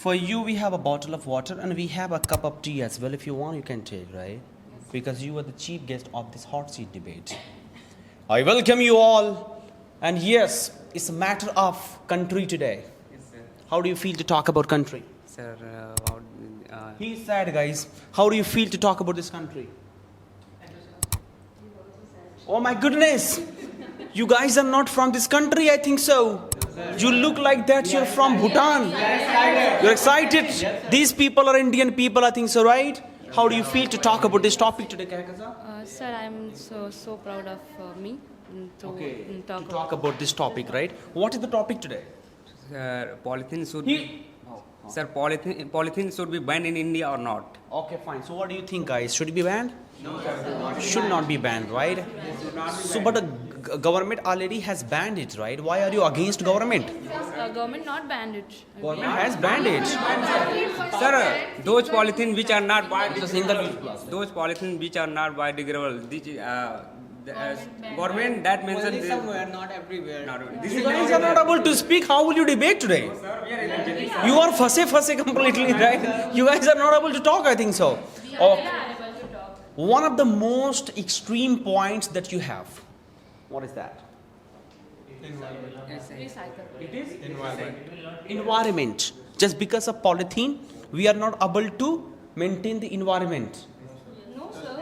For you, we have a bottle of water and we have a cup of tea as well. If you want, you can take, right? Because you are the chief guest of this hot seat debate. I welcome you all. And yes, it's a matter of country today. Yes, sir. How do you feel to talk about country? Sir, He's sad, guys. How do you feel to talk about this country? Oh my goodness! You guys are not from this country, I think so. You look like that you're from Bhutan. You're excited. These people are Indian people, I think so, right? How do you feel to talk about this topic today, Kahkaza? Sir, I'm so proud of me to Talk about this topic, right? What is the topic today? sir, polythene should be. Sir, polythene should be banned in India or not? Okay, fine. So what do you think, guys? Should it be banned? No, sir. Should not be banned, right? So, but the government already has banned it, right? Why are you against government? government not banned it. Government has banned it. Sir, those polythene which are not It's a single-use plastic. those polythene which are not biodegradable, the government that mentioned Somewhere, not everywhere. This You is guys are not able to speak. How will you debate today? You are fussy completely, right? You guys are not able to talk, I think so. Okay. One of the most extreme points that you have. What is that? It is environment. Just because of polythene, we are not able to maintain the environment. No, sir.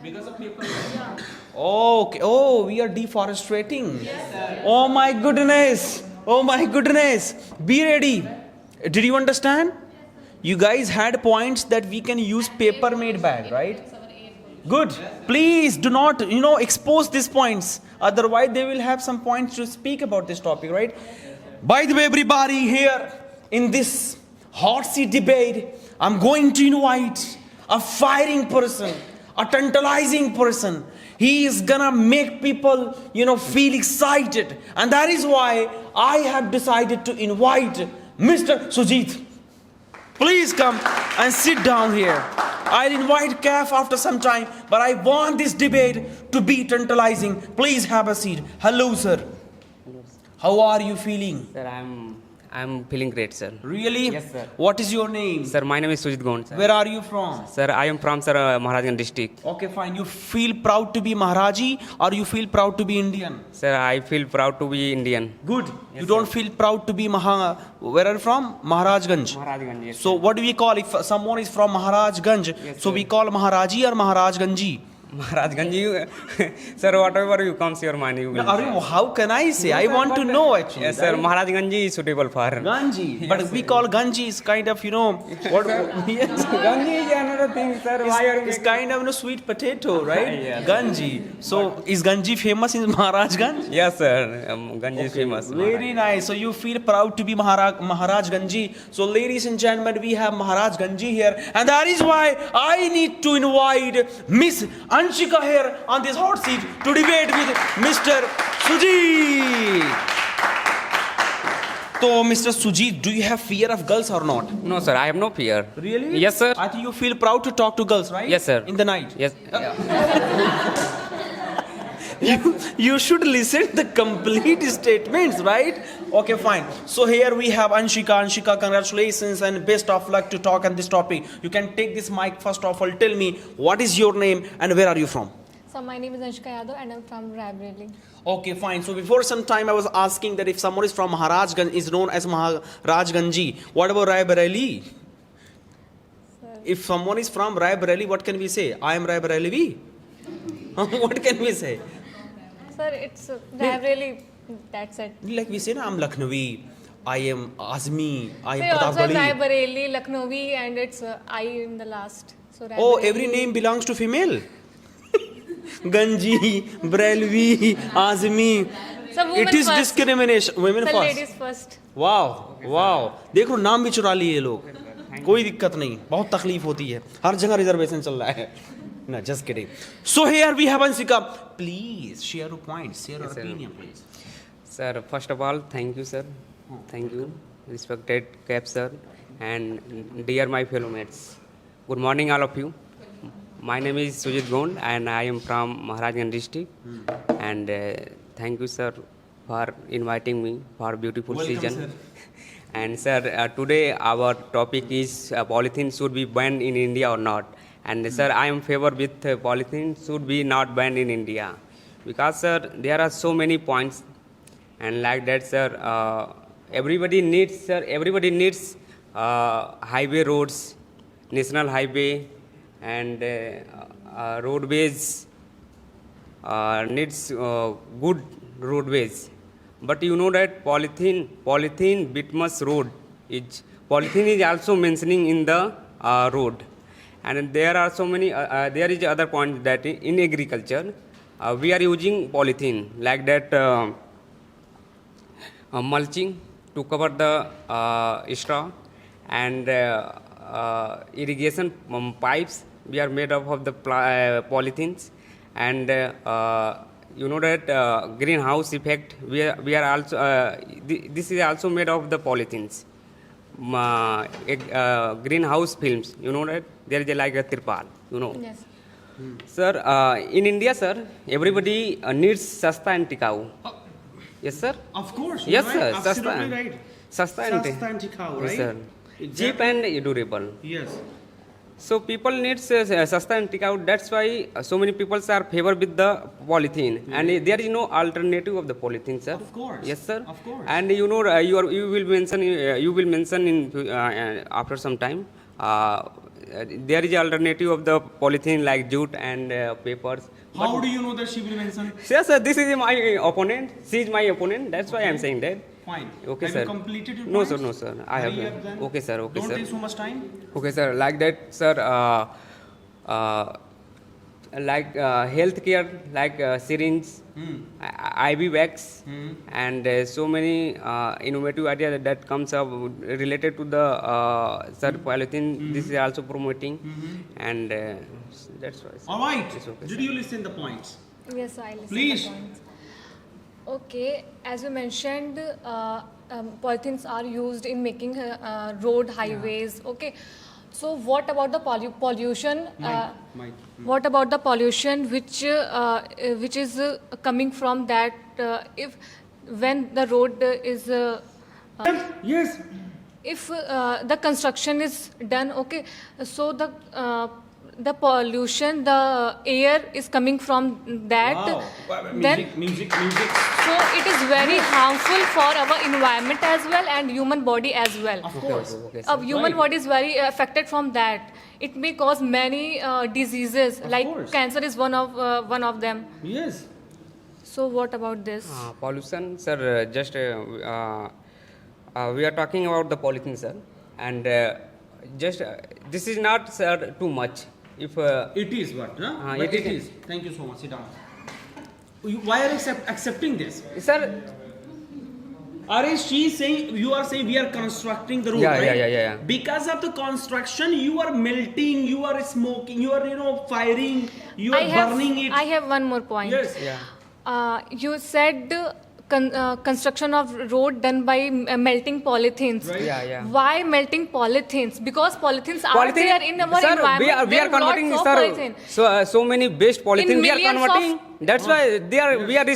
Because of people. Okay. Oh, we are deforestating. Oh my goodness. Oh my goodness. Be ready. Did you understand? You guys had points that we can use paper made bag, right? Good. Please do not, expose these points. Otherwise, they will have some points to speak about this topic, right? By the way, everybody here in this hot seat debate, I'm going to invite a firing person, a tantalizing person. He is gonna make people, feel excited. And that is why I have decided to invite Mr. Sujit. Please come and sit down here. I'll invite Kaf after some time, but I want this debate to be tantalizing. Please have a seat. Hello, sir. How are you feeling? Sir, I'm feeling great, sir. Really? Yes, sir. What is your name? Sir, my name is Sujit Gond, sir. Where are you from? Sir, I am from Maharajganj district. Okay, fine. You feel proud to be Maharaji or you feel proud to be Indian? Sir, I feel proud to be Indian. Good. You don't feel proud to be Where are you from? Maharajganj. Maharajganj, yes. So what do we call if someone is from Maharajganj? Yes, So sir. we call Maharaji or Maharajganji? Maharajganj, sir, whatever you comes your mind, you will. How can I say? I want to know actually. Yes, sir, right? Maharajganj is suitable for. Ganji. But we call Ganji is kind of, what? Yes. Ganji is another thing, sir. Why are you It's kind of sweet potato, right? Yes. Ganji. So is Ganji famous in Maharajganj? Yes, sir. Ganji is famous. Very nice. So you feel proud to be Maharaj Ganji. So ladies and gentlemen, we have Maharaj Ganji here. And that is why I need to invite Miss Anshika here on this hot seat to debate with Mr. Sujit. So Mr. Sujit, do you have fear of girls or not? No, sir, I have no fear. Really? Yes, sir. I think you feel proud to talk to girls, right? Yes, sir. In the night. Yes. You should listen the complete statements, right? Okay, fine. So here we have Anshika. Anshika, congratulations and best of luck to talk on this topic. You can take this mic first of all. Tell me, what is your name and where are you from? So my name is Anshika Yadav and I'm from Raebareli. Okay, fine. So before some time I was asking that if someone is from Maharajganj is known as Maharajganji. What about Raebareli? If someone is from Raebareli, what can we say? I am Raebareli. What can we say? Sir, it's Raebareli, that's it. Like we say, I'm Lucknowi, I am Azmi, I So am also Pratapgali. Raebareli, Lucknowi and it's I in the last. So Oh, Raebareli. every name belongs to female. Ganji, Brelvi, Azmi. So women It is first. discrimination. Women So first. ladies first. Wow, wow. देखो नाम भी चुरा लिए ये लोग. कोई दिक्कत नहीं. बहुत तकलीफ होती है. हर जगह रिजर्वेशन चल रहा है. No, just kidding. So here we have Ansika. Please share your points, share your Yes, sir. opinion, please. Sir, first of all, thank you, sir. Thank you, respected Cap, sir, and dear my fellow mates. Good morning, all of you. My name is Sujit Gond, and I am from Maharajganj district. And thank you, sir, for inviting me for beautiful Welcome, season. sir. And sir, today our topic is polythene should be banned in India or not. And sir, I am favor with polythene should be not banned in India, because sir, there are so many points, and like that, sir, everybody needs highway roads, national highway, and roadways needs good roadways. But you know that polythene bituminous road is polythene is also mentioning in the road, and there are so many. There is other point that in agriculture we are using polythene like that mulching to cover the straw, and irrigation pipes we are made up of the polythenes, and you know that greenhouse effect we are also this is also made of the polythenes. Greenhouse films, you know that there is like a tirpal, you know. Yes. Sir, in India, sir, everybody needs sasta and tikau. Yes, sir. Of course. Yes, right. sir. Absolutely right. Sasta and tikau, yes, right? sir. Exactly. Cheap and durable. Yes. So people need sasta and tikau. That's why so many people are favor with the polythene, and there is no alternative of the polythene, sir. Of course. Yes, sir. Of course. And you know, you will mention in after some time. There is alternative of the polythene like jute and papers. How do you know that she will mention? Yes, sir. This is my opponent. She is my opponent. That's why I am saying that. Fine. Okay, have sir. you completed your No, points? sir. No, sir. I Hurry have. up then. Okay, sir. Okay, Don't sir. take so much time. Okay, sir. Like that, sir. Like healthcare, like syringe, IV wax, and so many innovative ideas that comes up related to the sir polythene. This is also promoting, and that's why. All right. It's okay, Did you listen the points? Yes, I listen Please. to the points. Okay, as you mentioned, polythenes are used in making road, highways. Okay, so what about the pollution? Mike. What about the pollution which is coming from that? If when the road is Yes. if the construction is done, okay, so the pollution, the air is coming from that, Wow. then Music. so it is very harmful for our environment as well and human body as well. Of course. Okay, Our human Right. body is very affected from that. It may cause many diseases, like course. cancer is one of them. Yes. So what about this? Pollution, sir. Just we are talking about the polythene, sir, and just this is not, sir, too much. If It is what? Huh? But it it is. is. Thank you so much. Sit down. Why are you accepting this? sir, She is saying, you are saying we are constructing the road, Yeah, right? yeah. Because of the construction, you are melting, you are smoking, you are, firing, you are burning it. I have one more point. Yes. yeah. You said construction of road done by melting polythenes. Right. Yeah. Why melting polythenes? Because polythenes are there in our sir, environment. we There are converting, lots of sir. polythene. So many waste polythene we are millions converting. That's why we are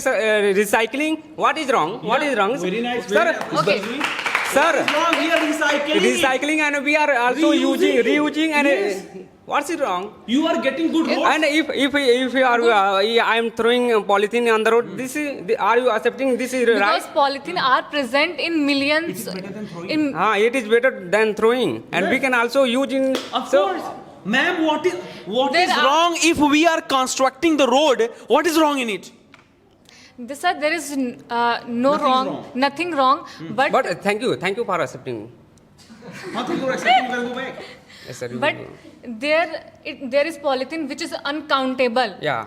recycling. What is wrong? What is wrong? Very nice. sir. Okay. Sir, What is wrong? We are recycling. recycling, and we are also Reusing it. reusing, and Yes. what's it wrong? You are getting good roads. And if you are I am throwing polythene on the road, this is, are you accepting this is right? Because polythene are present in millions. It is better than throwing. In It is better than throwing, and we Yes. can also use in. Of so- course. Ma'am, what There is are- wrong if we are constructing the road? What is wrong in it? sir, there is no Nothing wrong, wrong. nothing wrong. But But thank you for accepting. Nothing for accepting, you can go back. Yes, sir. but there is polythene which is uncountable. Yeah.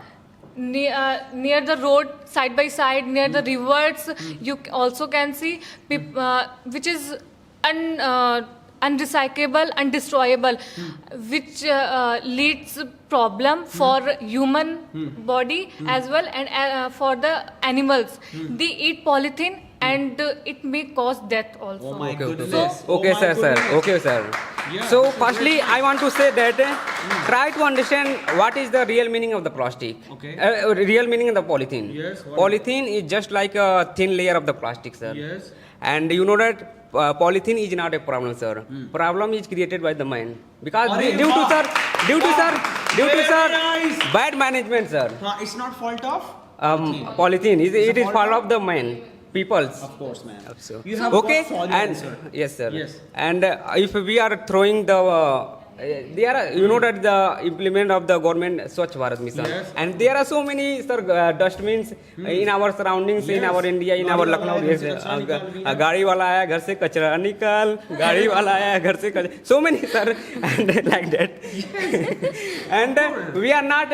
Near the road, side by side, near the rivers, you also can see which is unrecyclable, undestroyable, which leads problem for human body as well, and for the animals. They eat polythene and it may cause death also. Oh my Okay, goodness. okay, Oh my sir. goodness. Okay, sir. Yeah, So, this is firstly, very I want to say that try to understand what is the real meaning of the plastic. Okay. Real meaning of the polythene. Yes, what is Polythene is just like a thin layer of the plastic, sir. Yes. And you know that polythene is not a problem, sir. Problem is created by the mind. Because Arey due to wah. sir, Very nice. bad management, sir. It's not fault of? Polythene it is fault fault of? of the mind, people's. Of course, man. So, You have okay, got solid and answer. yes, sir. Yes. And if we are throwing the there are, you know that the implement of the government Swachh Bharat mission, Yes. and there are so many, sir, dustbins in our surroundings, in Yes. our India, in गाड़ी our वाला Lucknow. है, Yes, घर से कचरा निकाल दिया। गाड़ी वाला आया घर से कचरा निकाल, गाड़ी वाला आया घर से कचरा, so many, sir, and like that. And we are not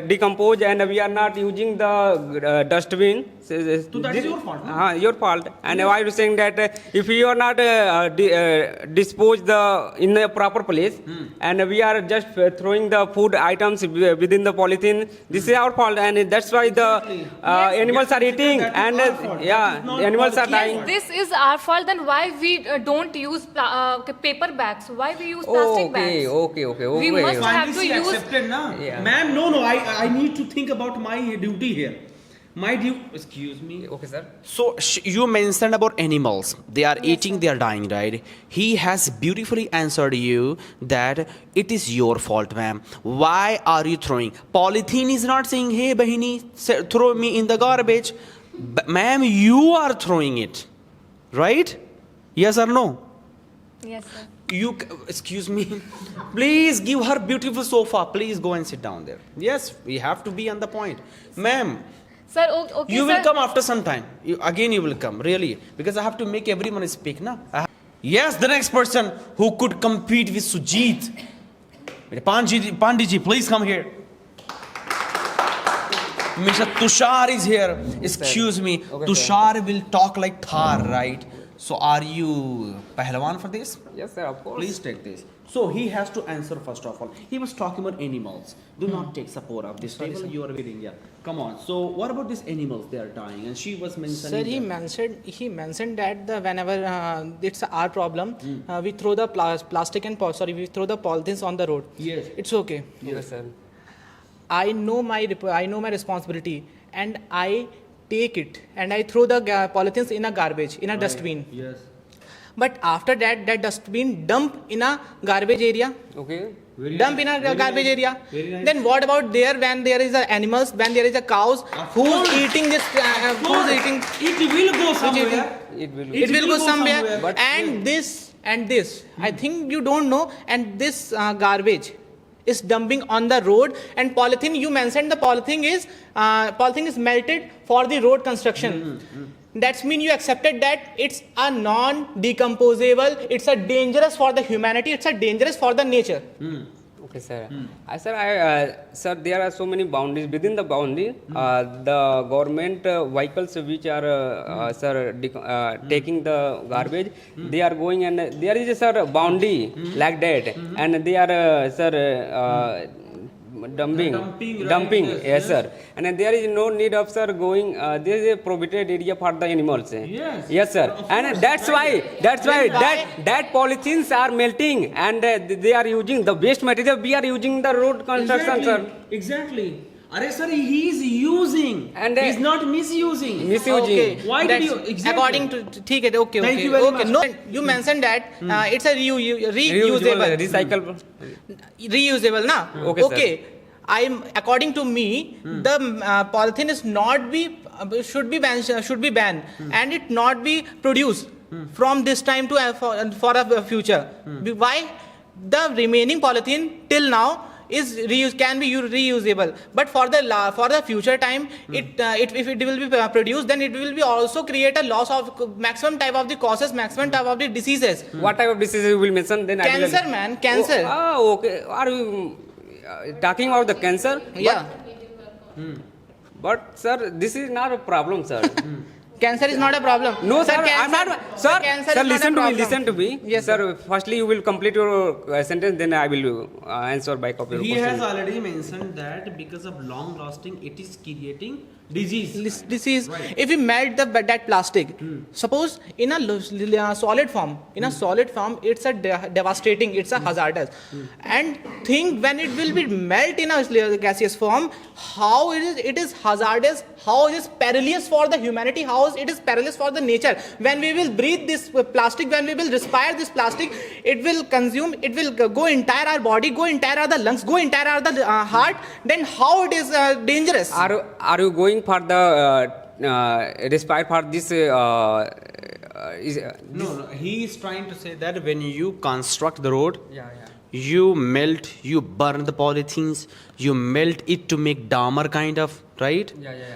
decompose, and we are not using the dustbin. So that is your fault, no? Your fault. And why are you saying that if you are not dispose the in a proper place, and we are just throwing the food items within the polythene, this is our fault, and that's why the animals are eating, and yeah, the animals are dying. Yes, this is our fault. Then why we don't use paper bags? Why we use plastic bags? Okay. We must have Finally, to she use. accepted, na? Yeah. Ma'am, no, I need to think about my duty here. My duty, excuse me. Okay, sir. So you mentioned about animals. They are eating, they are dying, right? He has beautifully answered you that it is your fault, ma'am. Why are you throwing? Polythene is not saying, hey, bahini, throw me in the garbage. Ma'am, you are throwing it, right? Yes or no? Yes, sir. Excuse me, please give her beautiful sofa. Please go and sit down there. Yes, we have to be on the point. Ma'am, Sir, okay, you sir. will come after some time. Again you will come, really. Because I have to make everyone speak, na? Yes, the next person who could compete with Sujit. Pandiji, please come here. Mr. Tushar is here. Excuse me, Tushar will talk like Thar, right? So are you Pahlawan for this? Yes, sir, of course. Please take this. So he has to answer first of all. He was talking about animals. Do not take support of this table. You are reading, yeah. Come on. So what about these animals? They are dying, and she was mentioning. Sir, he mentioned that whenever it's our problem, we throw the plastic and we throw the polythenes on the road. Yes. It's okay. Yes, sir. I know my responsibility, and I take it and I throw the polythenes in a garbage, in a dustbin. Yes. But after that dustbin dump in a garbage area. Okay. Dump in a garbage area. Very nice. Then what about there when there is a animals, when there is a cows who's eating this, who's eating? It will go somewhere. It will. It will go somewhere. somewhere. And this, I think you don't know. And this garbage is dumping on the road. And polythene, you mentioned the polythene is melted for the road construction. That means you accepted that it's a non-decomposable, it's a dangerous for the humanity, it's a dangerous for the nature. Okay, sir. Sir, there are so many boundaries. Within the boundary, the government vehicles which are, taking the garbage, they are going, and there is a, sir, boundary like that, and they are, dumping, right, yes, sir. And there is no need of, sir, going, there is a prohibited area for the animals. Yes, sir. And that's why that polythenes are melting, and they are using the waste material. We are using the road construction, sir. Exactly. Are sir, he is using, And, he's not misusing. Misusing. Why did That's you? Exactly. According to okay. Thank you very much. No, you mentioned that it's a reusable. Reusable, na? Okay, sir. According to me, the polythene is should be banned, and it not be produced from this time to for a future. Why? The remaining polythene till now can be reusable, but for the future time, if it will be produced, then it will be also create a loss of maximum type of the causes, maximum type of the diseases. What type of diseases you will mention? Then Cancer, I will. man, cancer. Oh, okay. Are you talking about the cancer? Yeah. But sir, this is not a problem, sir. Cancer is not a problem. No, sir, cancer, I'm not. Sir, cancer sir, is not a listen to me. problem. Listen to me. Yes, sir. Firstly, you will complete your sentence. Then I will answer by copy of He question. has already mentioned that because of long lasting, it is creating disease. Disease. Right. If we melt that plastic, suppose in a solid form, it's a devastating, it's a hazardous. And think when it will be melt in a gaseous form, how it is hazardous, how it is perilous for the humanity, how because it is perilous for the nature. When we will breathe this plastic, when we will respire this plastic, it will consume, it will go entire our body, go entire the lungs, go entire the heart. Then how it is dangerous? Are you going for the respire for this? No, he is trying to say that when you construct the road, you melt, you burn the polythenes, you melt it to make damer kind of, right?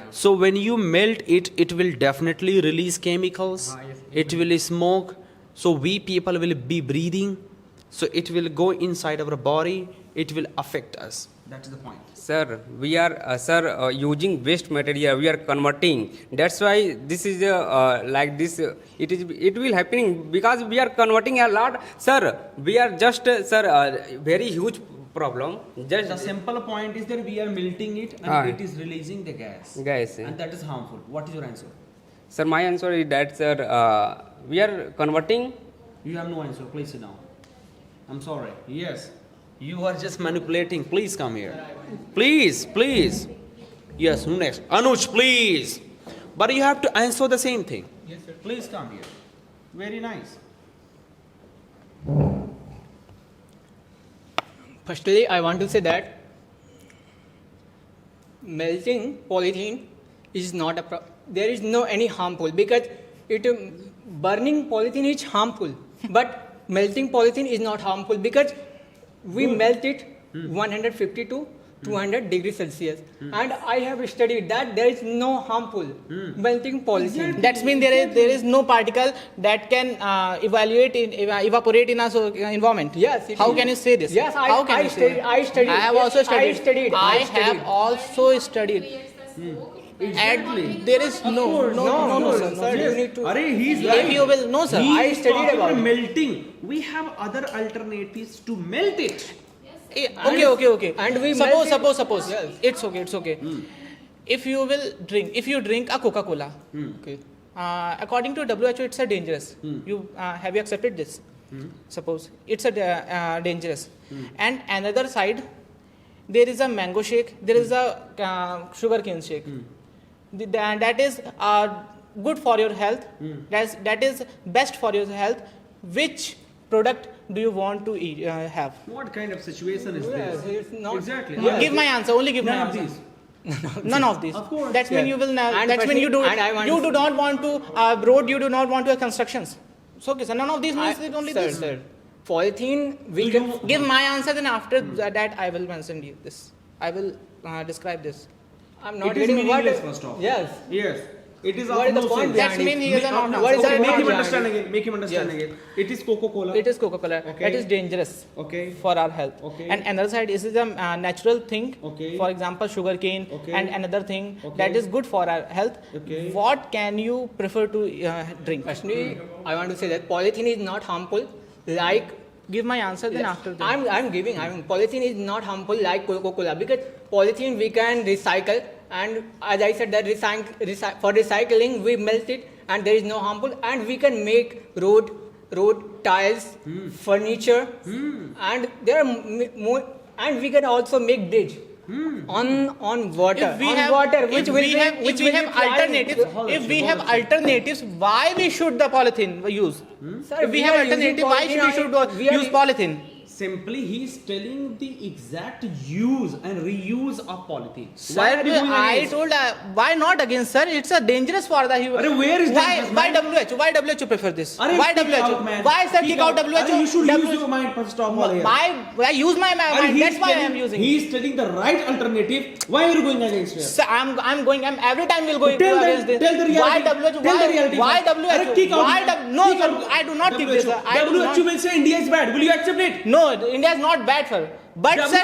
So when you melt it, it will definitely release chemicals. It will smoke. So we people will be breathing. So it will go inside our body. It will affect us. That's the point. Sir, we are using waste material. We are converting. That's why this is like this. It will happening because we are converting a lot. Sir, we are just very huge problem. Just The simple point is that we are melting it and it is releasing the gas. Guys, And that is harmful. What is your answer? sir, my answer is that sir, we are converting. You have no answer. Please sit down. I'm sorry. Yes. You are just manipulating. Please come here. Please, please. Yes, who next? Anuj, please. But you have to answer the same thing. Yes, sir. Please come here. Very nice. Firstly, I want to say that melting polythene is not a there is no any harmful because it burning polythene is harmful, but melting polythene is not harmful because we melt it 150 to 200 degrees Celsius, and I have studied that there is no harmful melting polythene. That means there is no particle that can evaporate in our environment. Yes. it How is. can you say this? Yes, How can I you say? studied. I studied. I have Yes, also studied. I studied. I I studied. have also studied. And there is no, sir. Sir, you need to. If you will, no, sir. He I is studied talking about it. melting. We have other alternatives to melt it. Okay. And we suppose. Yes. It's okay. If you drink a Coca-Cola, Okay. according to WHO, it's a dangerous. You have you accepted this? Suppose it's a dangerous. And another side, there is a mango shake. There is a sugarcane shake. That is good for your health. That is best for your health. Which product do you want to eat, have? What kind of situation is Yes, this? it's not. Exactly. Yes. Give my answer. Only give None my of answer. these. None of these. Of course. That's when Yeah. you will. And That's when you do. and I want You to- do not want to road. You do not want to have constructions. So okay, so none of these means it only this. Sir, polythene we can. Give my answer. Then after that, I will mention you this. I will describe this. I'm not It is getting what. meaningless, first off. Yes. Yes. It is What of is the no point sense. behind That's it? mean he is not. What is Okay, that make him behind understand it? again. Make him understand Yes. again. It is Coca-Cola. It is Coca-Cola. Okay. That is dangerous. Okay. For our health. Okay. And another side is a natural thing. Okay. For example, sugarcane. Okay. And another thing Okay. that is good for our health. Okay. What can you prefer to drink? Personally, I want to say that polythene is not harmful. Like Give my answer. Then after that. I'm giving. Polythene is not harmful like Coca-Cola because polythene we can recycle, and as I said that for recycling we melt it and there is no harmful, and we can make road tiles, furniture, and there are more, and we can also make bridge on water. If we on have, water, if we have alternatives, Holistic. why we should the polythene use? Sir, If we have are using alternative, why should we polythene, use polythene? Simply, he is telling the exact use and reuse of polythene. Sir, I told why not against, sir? It's a dangerous for the human. Arre, where is dangerous, why man? WHO? Why WHO prefer this? Arre, Why kick WHO? out, man. Why sir kick out WHO? Arre, you should use WHO your mind first of all here. I use my Arre, mind. he That's is why I telling- am using. He is telling the right alternative. Why are you going against it? Sir, I'm going. Every time we'll go against this. Tell the reality. Why WHO? Tell the reality. Why Arre, WHO? kick out. Why no, Kick sir, out. I do not kick this. Sir. I do WHO not. will say India is bad. Will you accept it? No, India is not bad, sir. But sir,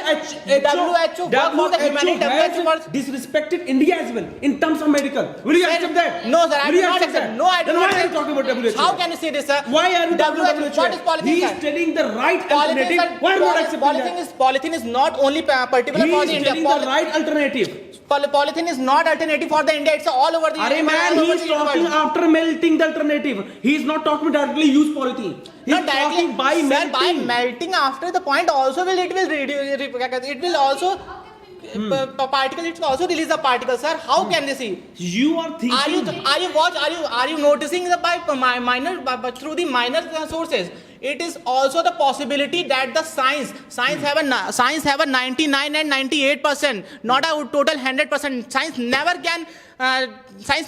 WHO work for the humanity. WHO has for disrespected India as well in terms of medical. Will you Sir, accept that? No, sir, I Will do you not accept accept. that? No, I do Then not why are you accept. talking about WHO? How can you say this, sir? Why are you talking about WHO? What is polythene, He sir? is telling the right alternative. Why are you not accepting that? Polythene is not only particular He for is the India. telling the right alternative. Polythene is not alternative for the India. It's all over the. Arey man, all he over is the talking world. after melting the alternative. He is not talking directly use polythene. He Not is directly, talking by sir, melting. by melting after the point also will it will reduce. It will also particles, it also release the particles, sir. How can they see? You are thinking. Are you noticing the through the minor sources? It is also the possibility that the science have a 99 and 98%, not a total 100%. Science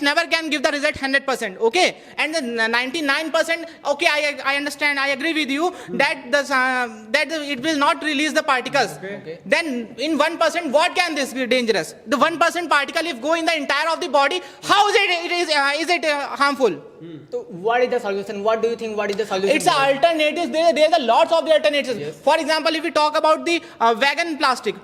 never can give the result 100%. Okay, and the 99%. Okay, I understand. I agree with you that it will not release the particles. Okay. Then in 1%, what can this be dangerous? The 1% particle if go in the entire of the body, how is it harmful? So what is the solution? What do you think? What is the solution? It's alternatives. There are lots of the alternatives. Yes. For example, if we talk about the vegan plastic,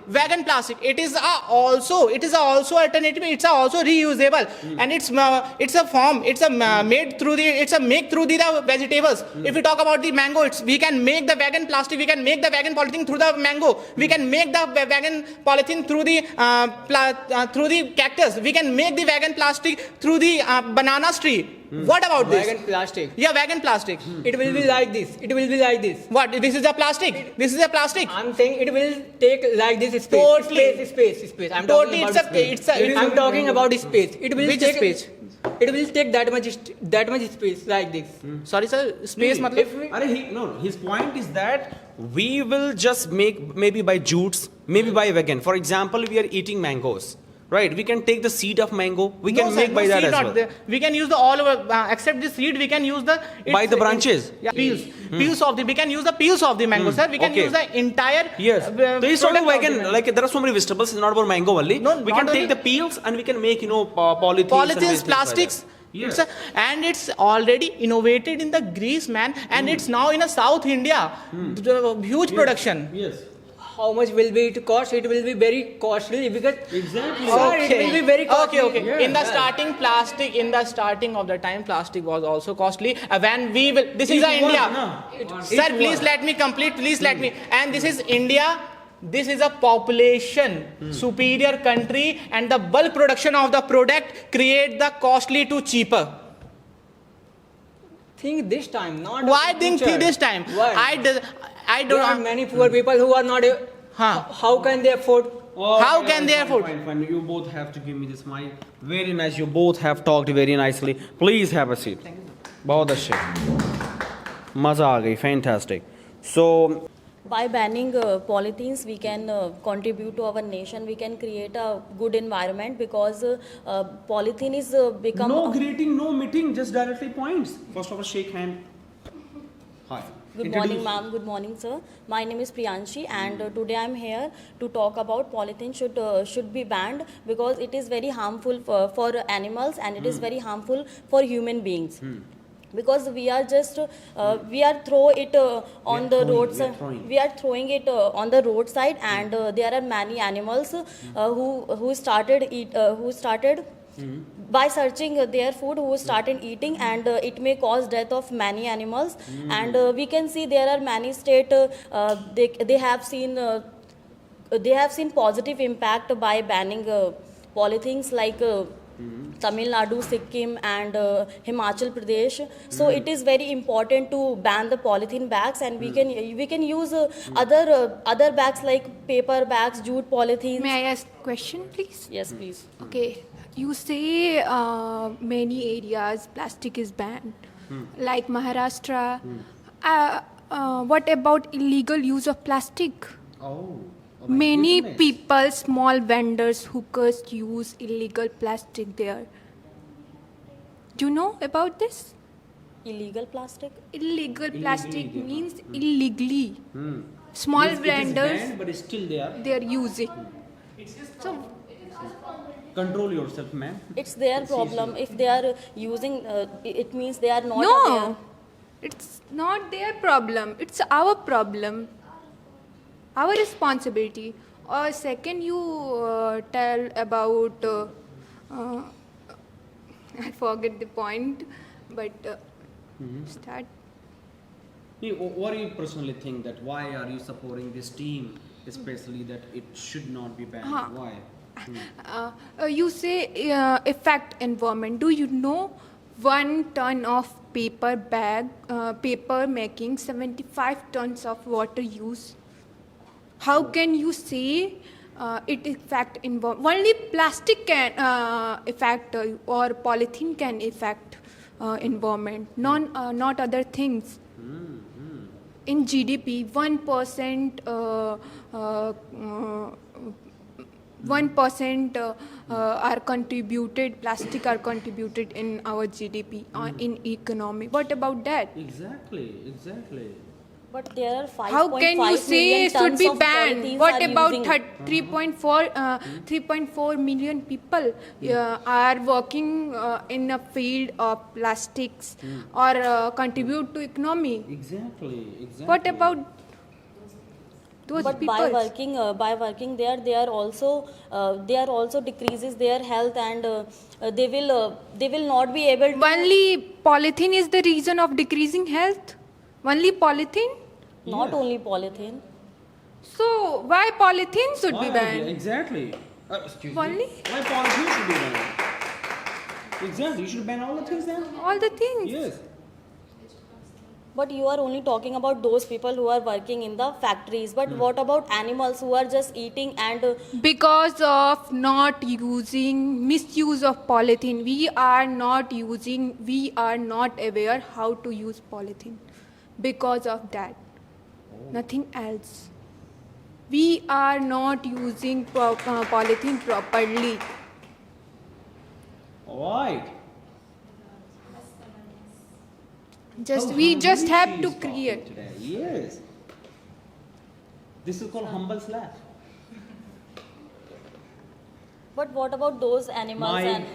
it is also alternative. It's also reusable, and it's made through the vegetables. If we talk about the mango, we can make the vegan plastic. We can make the vegan polythene through the mango. We can make the vegan polythene through the cactus. We can make the vegan plastic through the banana tree. What about this? Vegan plastic. Yeah, vegan plastic. It will be like this. It will be like this. What? This is a plastic. This is a plastic. I'm saying it will take like this space. Totally. Space. I'm Totally, talking about space. I'm talking about space. It will Which take space? It will take that much space like this. Sorry, sir. Space, matlab? If we, His point is that we will just make maybe by jutes, maybe by vegan. For example, we are eating mangoes. Right, we can take the seed of mango. We can make by that as well. We can use the all over except the seed. We can use the By the branches. peels of the. We can use the peels of the mango, sir. We can Okay. use the entire. Yes. So it's not product of vegan. the mango. Like there are so many vegetables. It's not about mango only. No, we not can take only- the peels and we can make polythenes. Polythenes, plastics. Yes. And it's already innovated in the Greece, man, and it's now in a South India. The huge production. Yes. how much will be it cost? It will be very costly because Exactly. Sir, it will be very costly. Okay. Yeah. In the starting of the time, plastic was also costly. When we will, this is It was, India. no. Sir, please let me complete. Please let me. And this is India. This is a population superior country, and the bulk production of the product create the costly to cheaper. Think this time, not Why the think future. this time? Why? I There are don't. many poor people who are not. Huh. How can they afford? How can they afford? Fine. You both have to give me this mic. Very nice. You both have talked very nicely. Please have a seat. बहुत अच्छे. मजा आ गई. Fantastic. So By banning polythenes, we can contribute to our nation. We can create a good environment because polythene is become. no greeting, no meeting, just directly points. First of all, shake hand. Hi. Good morning, ma'am. Good morning, sir. My name is Priyanshi, and today I am here to talk about polythene should be banned because it is very harmful for animals and it is very harmful for human beings. Because we are just we are throw it on the roadside. We are throwing it on the roadside, and there are many animals who started by searching their food, who started eating, and it may cause death of many animals. And we can see there are many states they have seen positive impact by banning polythenes like Tamil Nadu, Sikkim, and Himachal Pradesh. So it is very important to ban the polythene bags, and we can use other bags like paper bags, jute polythenes. May I ask a question, please? Yes, please. Okay. You say many areas plastic is banned, like Maharashtra. What about illegal use of plastic? Oh. Many people, small vendors, hookers use illegal plastic there. Do you know about this? Illegal plastic. Illegal plastic means illegally. Small vendors, But it's still there. they are using. So Control yourself, ma'am. It's their problem. If they are using, it means they are not no, aware. it's not their problem. It's our problem. Our responsibility. Or second, you tell about. I forget the point, but start. What do you personally think that why are you supporting this team, especially that it should not be banned? Why? You say affect environment. Do you know 1 ton of paper making 75 tons of water use? How can you say it affect only plastic can affect or polythene can affect environment, not other things. In GDP, 1% are contributed, plastic are contributed in our GDP in economy. What about that? Exactly. But there are 5.5 How can you say million it should tons be of banned? polythenes What are about using- 3.4 million people are working in a field of plastics or contribute to economy? Exactly. What about those But people? by working there, they are also decreases their health, and they will not be able to. Only polythene is the reason of decreasing health? Only polythene? Not only polythene. So why polythene should be banned? Exactly. Excuse me. Only? Why polythene should be banned? Exactly. You should ban all the things then. All the things. Yes. But you are only talking about those people who are working in the factories. But what about animals who are just eating and Because of not using misuse of polythene, we are not aware how to use polythene. Because of that, nothing else. We are not using polythene properly. All right. We just have She to is talking create. today. Yes. This is called humble slap. But what about those animals My- and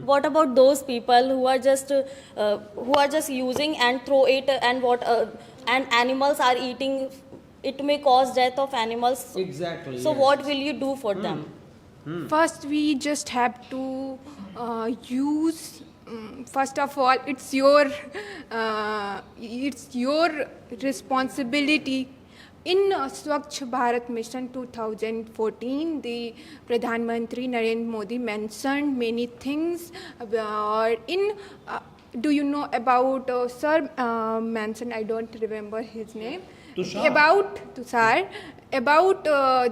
what about those people who are just using and throw it, and and animals are eating? It may cause death of animals. Exactly. So what will you do for them? First, we just have to use. First of all, it's your responsibility. In Swachh Bharat Mission 2014, the Pradhan Mantri Narendra Modi mentioned many things. Do you know about Sir mentioned? I don't remember his name. Tushar. About Tushar. About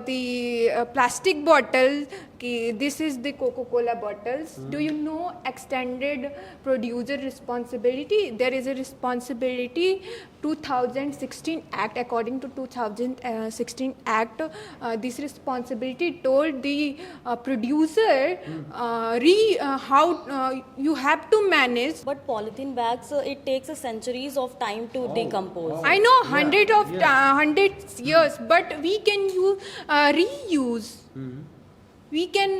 the plastic bottle. This is the Coca-Cola bottles. Do you know extended producer responsibility? There is a responsibility 2016 Act. According to 2016 Act, this responsibility told the producer how you have to manage. But polythene bags, it takes centuries of time to decompose. I know hundreds years, but we can use reuse. We can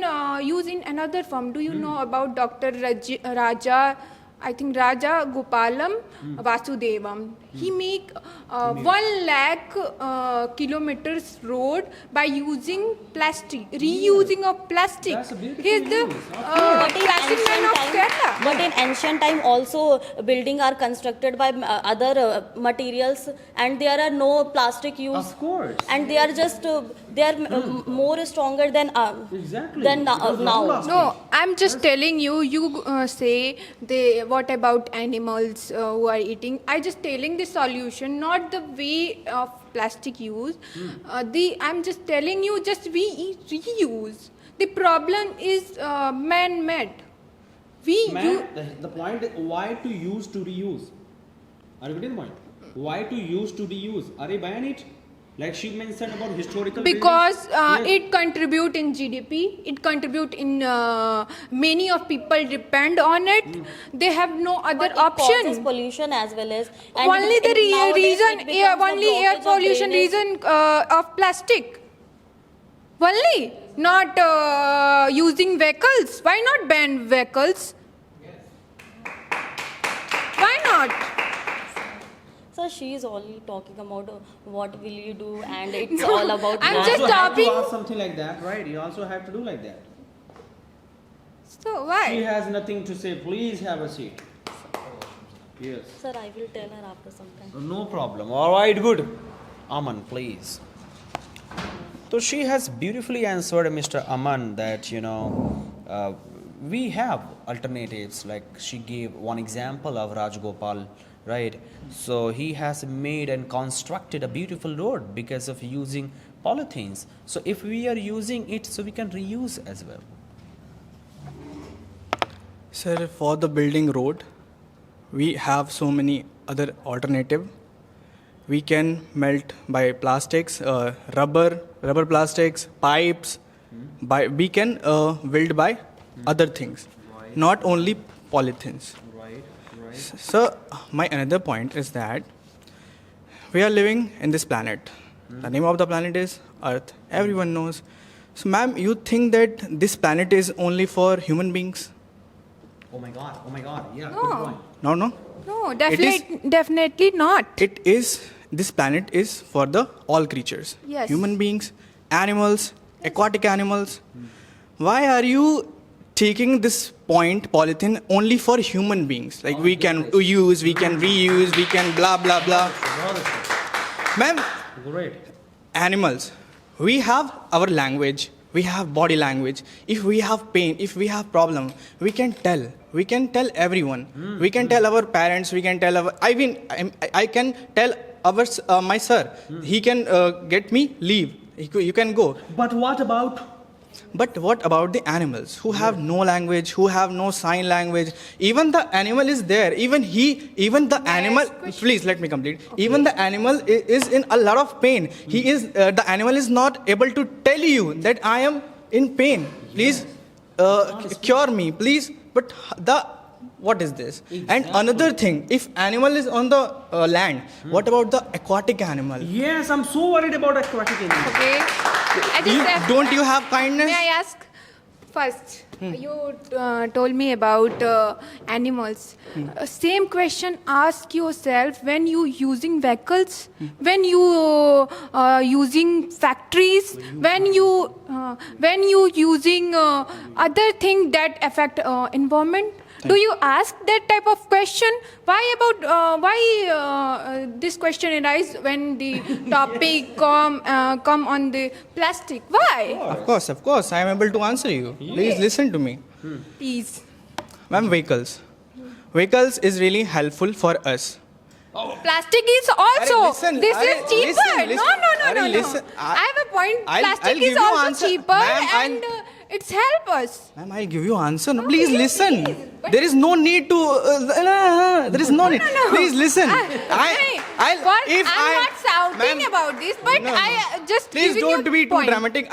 use in another form. Do you know about Dr. Raja? I think Raja Gopalam Vasudevam. He make 1 lakh kilometers road by using plastic, reusing of plastic. That's a beautiful He is the use. plastic man of Kerala. But in ancient time also buildings are constructed by other materials, and there are no plastic use. Of course. And they are just more stronger than Exactly. now. No, I'm just telling you. You say what about animals who are eating? I just telling the solution, not the way of plastic use. I'm just telling you, just reuse. The problem is man-made. The point is why to use to reuse. Are you getting the point? Why to use to reuse? Are you ban it? Like she mentioned about historical. Because buildings. Yes. it contribute in GDP, it contribute in many of people depend on it. They have no other But it causes option. pollution as well as. and Only the nowadays reason, it becomes the only air blockage of pollution drainage. reason of plastic. Only, not using vehicles. Why not ban vehicles? Why not? So she is only talking about what will you do, and it's all about. I'm You just also have to talking- ask something like that, right? You also have to do like that. So She why? has nothing to say. Please have a seat. Yes. Sir, I will tell her after some time. No problem. All right, good. Aman, please. So she has beautifully answered Mr. Aman that, we have alternatives. Like she gave one example of Rajgopal, right? So he has made and constructed a beautiful road because of using polythenes. So if we are using it, so we can reuse as well. Sir, for the building road, we have so many other alternative. We can melt by plastics, rubber plastics, pipes. We can build by other things, not only polythenes. So my another point is that we are living in this planet. The name of the planet is Earth. Everyone knows. So, ma'am, you think that this planet is only for human beings? Oh my God, yeah. No, No, no. no, is- definitely not. It is, this planet is for the all creatures. Yes. Human beings, animals, aquatic animals. Why are you taking this point, polythene, only for human beings? Like we can use, we can reuse, we can blah, blah, blah. Ma'am, Great. animals, we have our language, we have body language. If we have pain, if we have problem, we can tell everyone. We can tell our parents, we can tell our, I can tell our my sir, he can get me leave, you can go. But what about? But what about the animals who have no language, who have no sign language? Even the animal is there. Even the animal. Please let me complete. Okay. Even the animal is in a lot of pain. He is. The animal is not able to tell you that I am in pain. Please cure me, please. But what is this? Exactly. And another thing, if animal is on the land, what about the aquatic animal? Yes, I'm so worried about aquatic animals. Okay. Don't you have kindness? May I ask? First, you told me about animals. Same question ask yourself when you using vehicles, when you using factories, when you using other thing that affect environment. Do you ask that type of question? Why this question arise when the topic come on the plastic? Why? Of course, I am able to answer you. Please listen to me. Please. Ma'am, vehicles. Vehicles is really helpful for us. Plastic is also. Listen, this is cheaper. listen. No. Listen, I have a point. I'll Plastic give is you also answer. cheaper Ma'am, and it's help us. Ma'am, I'll give you answer. No, No, please please, listen. please. But- There is no need to. There is no need. No. Please listen. I'm not shouting about this, but No. I just Please giving don't you be too point. dramatic.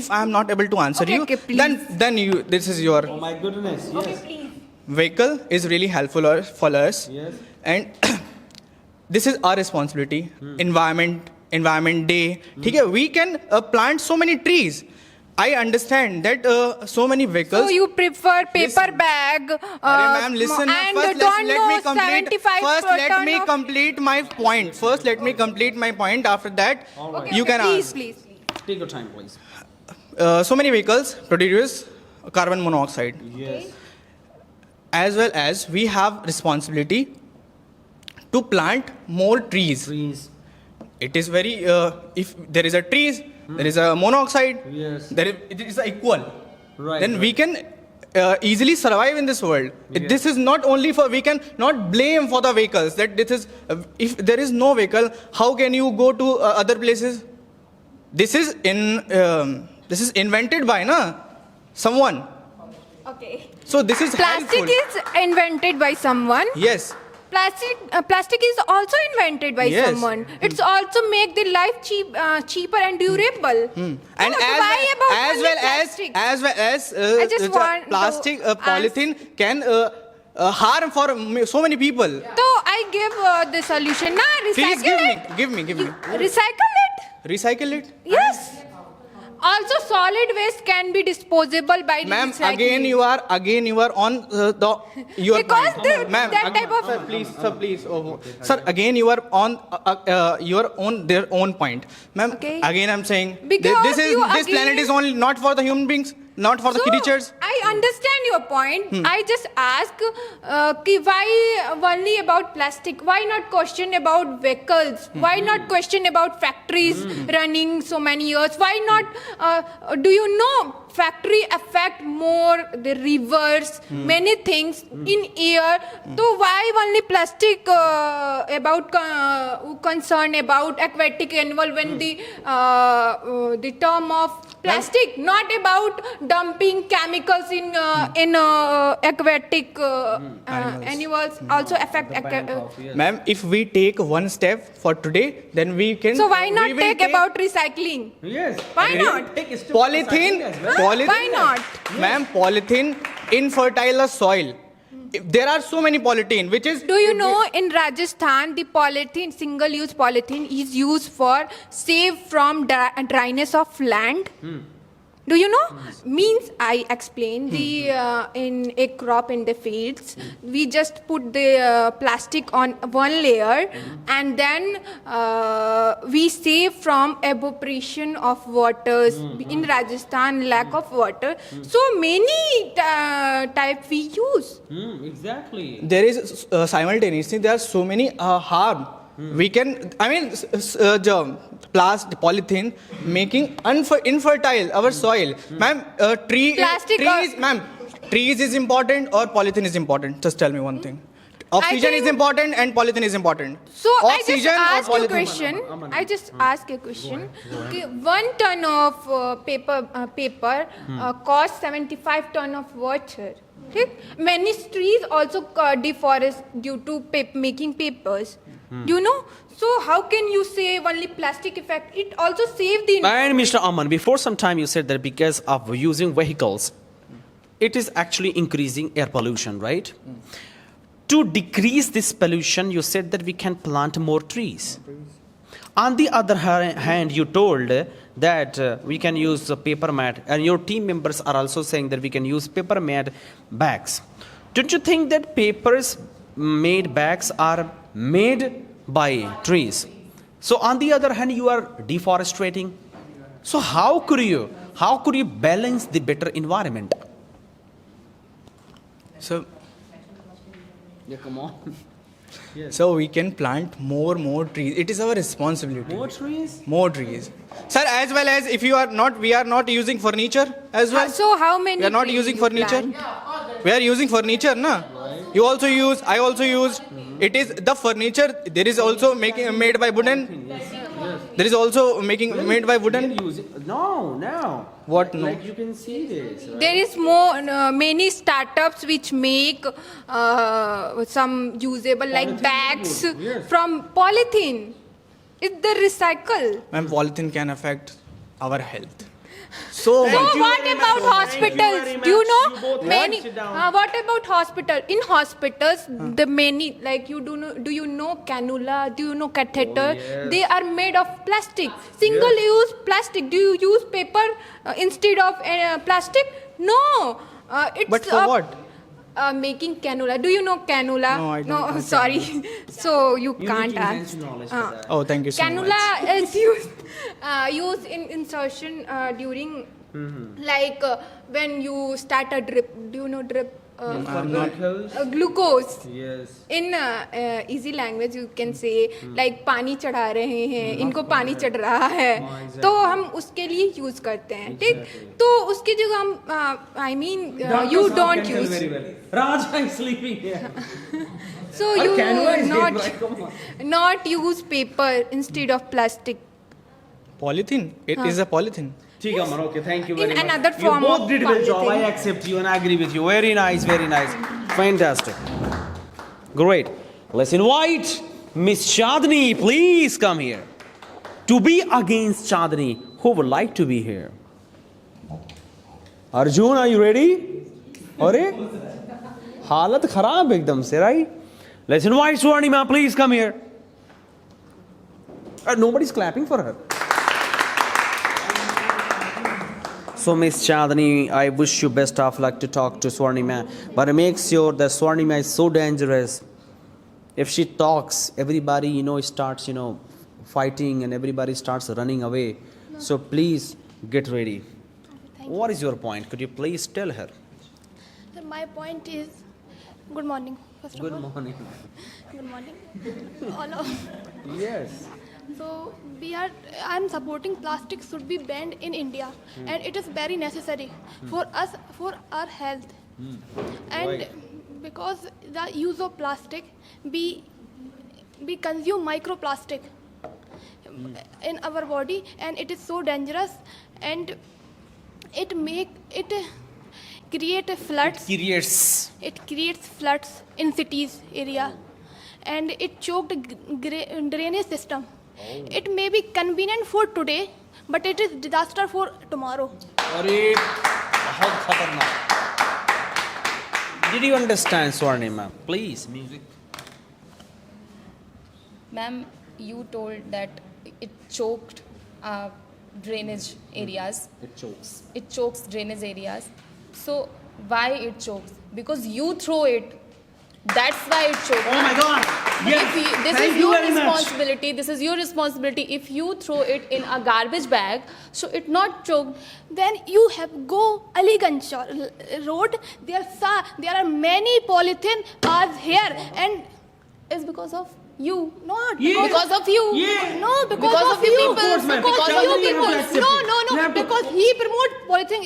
If I'm not able to answer Okay, you, okay, please. then you. This is your Oh my goodness. Yes. Okay, please. vehicle is really helpful for us. Yes. And this is our responsibility. Environment day. Okay, we can plant so many trees. I understand that so many vehicles. So you prefer paper bag? Ma'am, listen. And First, don't let know me complete. 75 First, let me of- complete my point. First, let me complete my point. After that, Okay, you okay, can please, ask. please. Take your time, please. So many vehicles produce carbon monoxide. Yes. As well as we have responsibility to plant more trees. Trees. It is very. If there is a trees, there is a monoxide. Yes. It is equal. Right. Then we can easily survive in this world. This is not only for, we can not blame for the vehicles. That this is, if there is no vehicle, how can you go to other places? This is invented by someone. Okay. So this is Plastic helpful. is invented by someone. Yes. Plastic is also invented by Yes. someone. It's also make the life cheaper and durable. And So why about only plastic? as well as I just want to plastic ask- polythene can harm for so many people. So I give the solution. Na, Please recycle give me. Recycle it. Recycle it. Yes. Also, solid waste can be disposable by Ma'am, recycling. again you are on your Because point. Ma'am, that type of- sir, please. Sir, again you are on their own point. Ma'am, Okay. again I'm saying Because this you planet is only not for the human beings, not for the creatures. I understand your point. I just ask why only about plastic? Why not question about vehicles? Why not question about factories running so many years? Why not? Do you know factory affect more the rivers, many things in air. So why only plastic about concern about aquatic animal when the term of plastic, not about dumping chemicals in aquatic animals also affect. Ma'am, if we take one step for today, then we can. So why not we will take about recycling? Yes. Why not? Take a step polythene? aside as well. Why not? Ma'am, polythene infertile soil. There are so many polythene, which is. Do you know in Rajasthan the polythene, single-use polythene is used for save from dryness of land? Do you know? Means I explain the in a crop in the fields, we just put the plastic on one layer, and then we save from evaporation of waters. In Rajasthan, lack of water, so many type we use. Exactly. There is simultaneously there are so many harm. We can, I mean, polythene making infertile our soil. Ma'am, trees is important or polythene is important? Just tell me one thing. Oxygen is important and polythene is important. So Oxygen I just or ask a polythene? question. I just ask a question. Okay, 1 ton of paper costs 75 ton of water. Okay? Many trees also deforest due to making papers. You know? So how can you save only plastic effect? It also save the. And Mr. Aman, before some time you said that because of using vehicles, it is actually increasing air pollution, right? To decrease this pollution, you said that we can plant more trees. On the other hand, you told that we can use a paper mat, and your team members are also saying that we can use paper mat bags. Don't you think that papers made bags are made by trees? So on the other hand, you are deforesting. So how could you balance the better environment? So, Yeah, come on. so we can plant more trees. It is our responsibility. More trees? More trees. Sir, as well as if you are not, we are not using furniture as well. So how many? We are not trees using you furniture. plant? We are using furniture, na? You also use, I also used. It is the furniture. There is also made by wooden. There is also made by wooden. No. What? No. Like you can see this. Right? There is more many startups which make some usable like bags from polythene. It's the recycle. Ma'am, polythene can affect our health. So So much. what about hospitals? very Do you much. You know both many? sit down. What about hospital? In hospitals, the many like you do you know cannula? Do you know catheter? yes. They are made of plastic, single-use plastic. Do you use paper instead of plastic? No. It's But for what? Making cannula. Do you know cannula? No, I don't know sorry. So you You can't need to enhance ask. knowledge for that. Oh, thank you so much. Cannula is used in insertion during like when you start a drip. Do you know drip? Glucose. Yes. In easy language you can say like पानी चढ़ा रहे हैं, इनको पानी चढ़ रहा है, तो हम उसके लिए यूज करते हैं, ठीक? तो उसकी जगह हम I mean you don't use. Raja is sleeping here. So you not use paper instead of plastic. Polythene. It is a polythene. ठीक है, अमर, okay, thank you very In much. another You form both of did well job. I polythene. accept you and I agree with you. Very nice, very nice. Fantastic. Great. Let's invite Miss Chandni. Please come here. To be against Chandni, who would like to be here? Arjun, are you ready? अरे हालत खराब एकदम से, right? Let's invite Swarnima. Please come here. Nobody's clapping for her. So, Miss Chandni, I wish you best of luck to talk to Swarnima, but make sure that Swarnima is so dangerous. If she talks, everybody, starts, fighting and everybody starts running away. So, please get ready. What is your point? Could you please tell her? Sir, my point is, good morning. First of all, morning. good morning. All of Yes. So I'm supporting plastic should be banned in India, and it is very necessary for us, for our health. And Why? because the use of plastic, we consume microplastic in our body, and it is so dangerous, and it create floods. It creates floods in cities area, and it choked drainage system. It may be convenient for today, but it is disaster for tomorrow. अरे बहुत खतरनाक. Did you understand, Swarnima? Please, music. Ma'am, you told that it choked drainage areas. It chokes. It chokes drainage areas. So why it chokes? Because you throw it. That's why it chokes. Oh my God! Yes. This Thank is you your very much. responsibility. This is your responsibility. If you throw it in a garbage bag, so it not choked. Then you have go Aliganj road. There are many polythene cars here, and It's because of you. not Yeah. Because of you. Yeah. No, because Because of of you you. people. Of course, ma'am. Because Because you you people. have to accept No, it. no, You no. have to- Because he promote polythene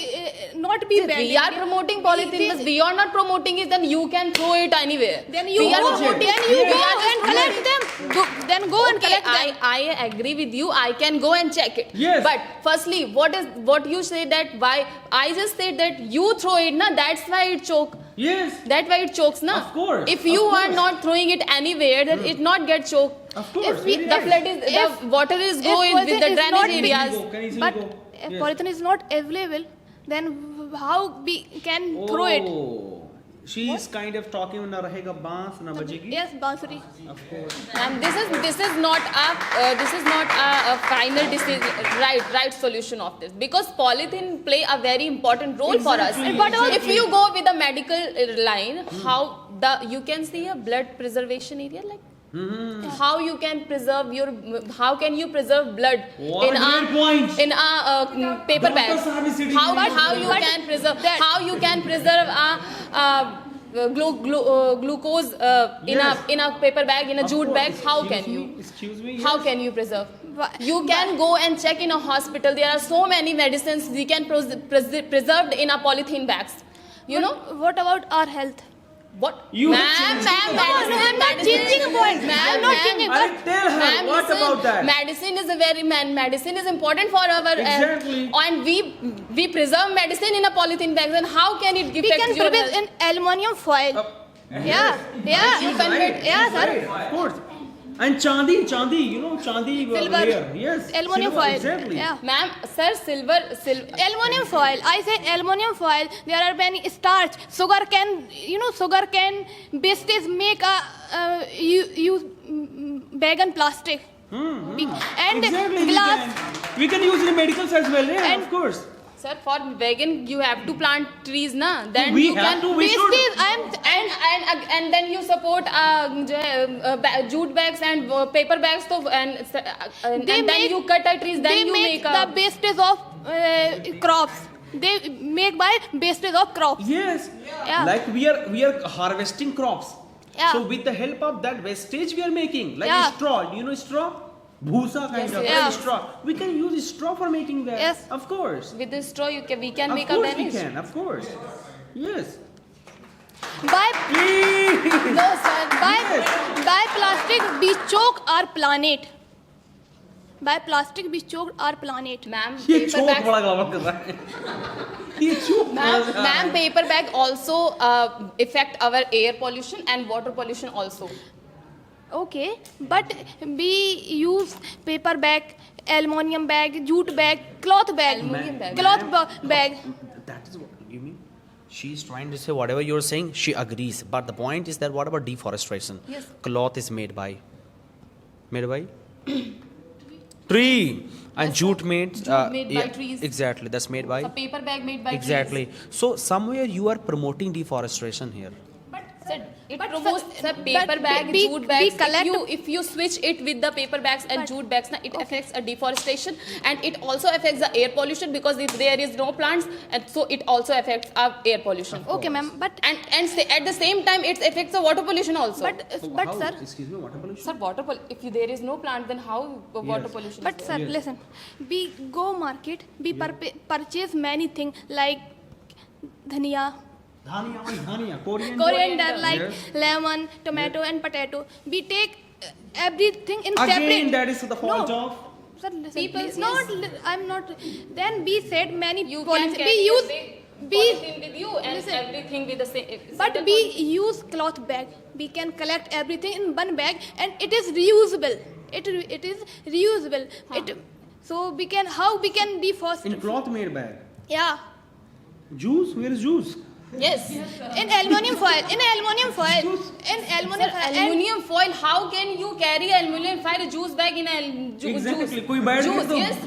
not be banned. We are promoting polythene, but we are not promoting it, then you can throw it anywhere. Then you We are go. promoting- Then you we go are just and collect them. Then go and Okay, collect them. I agree with you. I can go and check it. Yes. But firstly, what you say that why I just said that you throw it, na, that's why it choke. Yes. That's why it chokes, na. Of course, If you of are course. not throwing it anywhere, then it not get choked. Of course. If we- very The right. flood is If- the water is if going with the polythene is drainage not- areas. Go, can easily But go. if Yes. polythene is not available, then how we can throw it? Oh, she is kind of talking na rahega baans na bajegi. Yes, bansuri. Of course. And this is not a final decision, right solution of this, because polythene play a very important role for us. Exactly, But if exactly. you go with the medical line, how you can see a blood preservation area, like how you can preserve how can you preserve blood What a great point. in a paper bag? Doctor Sahab is sitting How here. you can preserve how you can preserve glucose Yes. in a paper bag, in a Of jute course. bag? How Excuse can me, you? Excuse me. How yes. can you preserve? Wha- You can go and check in a hospital. There are so many medicines we can preserved in a polythene bags. You know What about our health? what? You have Ma'am, changed ma'am, the medicine, No, I'm not medicine. changing a point. Ma'am, I'm not ma'am, changing. I'll tell her Ma'am, what listen, about that. medicine is a medicine is important for our Exactly. and we preserve medicine in a polythene bag. Then how can it We affect can your produce health? in aluminium foil. Yeah. You convert- Right. Yeah, sir. Right, of course. And Chandi, you know Chandi Silver. layer. Yes. Aluminium silver, foil. Exactly. Yeah. Ma'am, sir, silver. Aluminium foil. I say aluminium foil. There are many starch, sugar cane wastage make a use vegan plastic. And Exactly. glass. We can use in medicals as well. Yeah, And- of course. Sir, for vegan you have to plant trees, na. Then We you have can to. We should. and then you support jute bags and paper bags, so and then you cut a trees, then they you make make the a wastage of crops. They make by wastage of crops. Yes. Yeah. Like we are harvesting crops. Yeah. So with the help of that wastage we are making, like Yeah. straw. You know straw? Bhusa kind of Yeah. straw. We can use straw for making that. Yes. Of course. with this straw we can Of make a course we vanish. can. Of course. Yes. By Please. No, sir. by plastic we choke our planet. By plastic we choked our planet. Ma'am, ये paper चोक bags. बड़ा गलत कर रहा है. ये चोक Ma'am, paper bag also affect our air pollution and water pollution also. Okay, but we use paper bag, aluminium bag, jute bag, cloth bag, Aluminium bag. bag. That is what you mean. She's trying to say whatever you're saying, she agrees. But the point is that what about deforestation? Yes. Cloth is made by tree, and jute made by trees. Exactly, that's made by A paper bag made by exactly. So somewhere you are promoting deforestation here. But Sir, it But promotes sir, the paper but bag, we- jute we bags. collect- If you switch it with the paper bags and jute bags, na, it affects a deforestation, and it also affects the air pollution, because if there is no plants, and so it also affects our air pollution. Okay, ma'am. But At the same time, it affects the water pollution also. but How? sir. Excuse me, water pollution? Sir, if there is no plant, then how water pollution? But is sir, there? listen. We go market. We purchase many things like dhania, Dhania, coriander, like Yes. lemon, tomato, and potato. We take everything in Again, separate. that is the fault No. of. Sir, listen, People, please. yes. I'm not. Then we said many You can policies. carry We use. We, polythene with you and listen. everything with the same. but we use cloth bag. We can collect everything in one bag, and it is reusable. It is reusable. It so we can how we can defoster. In cloth made bag. Yeah. Juice? Where is juice? Yes. In aluminium foil. In aluminium foil. In aluminium foil. And Aluminium foil. How can you carry aluminium foil juice bag in a Exactly. juice? कोई बैठ Juice, के तो- yes.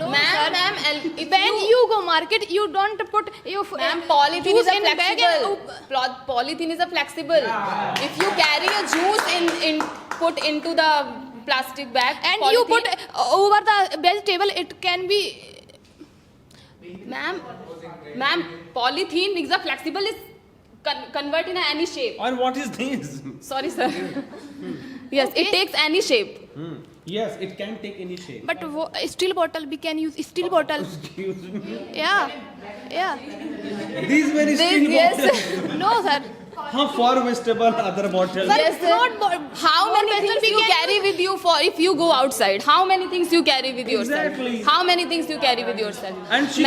No, Ma'am, sir. if when you go market, you don't put your Ma'am, polythene is juice a in bag flexible. Polythene is a flexible. If you carry a juice in put into the plastic bag, and you put over the vegetable, it can be. Ma'am, polythene is a flexible, is convert in any shape. And what is this? Sorry, sir. Yes, Okay. it takes any shape. Yes, it can take any shape. But steel bottle, we can use steel bottle. Excuse me. Yeah. Yeah. These very steel yes. bottles. No, sir. Huh, for vegetable, other bottles. Sir, Yes, sir. not How for many vessel things we you can carry with you for if you go outside? How many things you carry with yourself? Exactly. How many things you carry with yourself? And she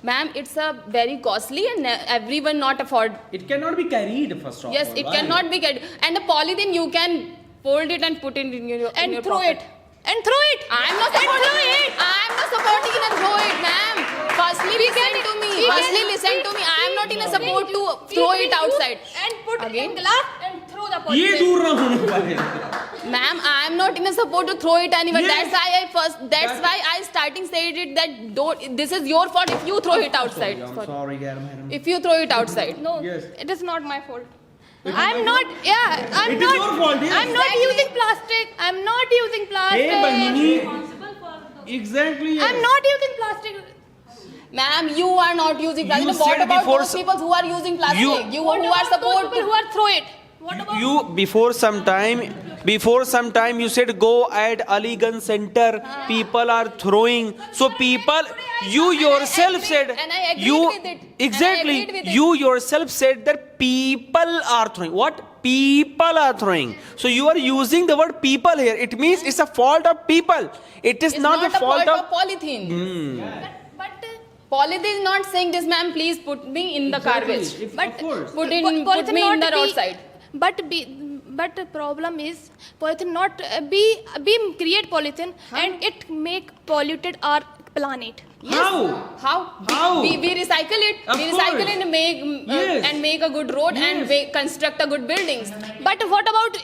Ma'am, it's a very costly and everyone not afford. It cannot be carried, first of Yes, all. it Why? cannot be carried. And the polythene you can fold it and put it in your and in your throw pocket. it. And throw it. I'm not And supporting throw it. I'm not supporting in a throw it, ma'am. Firstly, listen to me. Firstly, listen to me. I'm not in a support to throw it outside. And put Again? in glass and throw the ये polythene. दूर ना होने वाले. Ma'am, I'm not in a support to throw it anywhere. Yes. That's why I starting said it that don't. This is your fault if you throw it outside. I'm sorry, madam. If you throw it outside. No, Yes. it is not my fault. I'm not. Yeah, I'm It is not. your fault, yes. I'm not using plastic. I'm not using plastic. Hey, Bahini. Exactly. I'm not using plastic. Ma'am, you are not using plastic. You What said about before those people who are using plastic? You What who are about those support people who are throw it? What about You before some time you said go at Aliganj Center. People are throwing. So people, you yourself said and I agreed you with it. exactly. And I agreed with it. You yourself said that people are throwing. What? People are throwing. So you are using the word people here. It means it's a fault of people. It is It's not the a fault of. polythene. but Polythene is not saying this, ma'am. Please put me in the garbage. Of course. Put polythene me in the not be- roadside. But the problem is polythene not be create polythene and it make polluted our planet. How? We recycle it. Of We recycle course. it and make Yes. and make a good road and construct a good buildings. But what about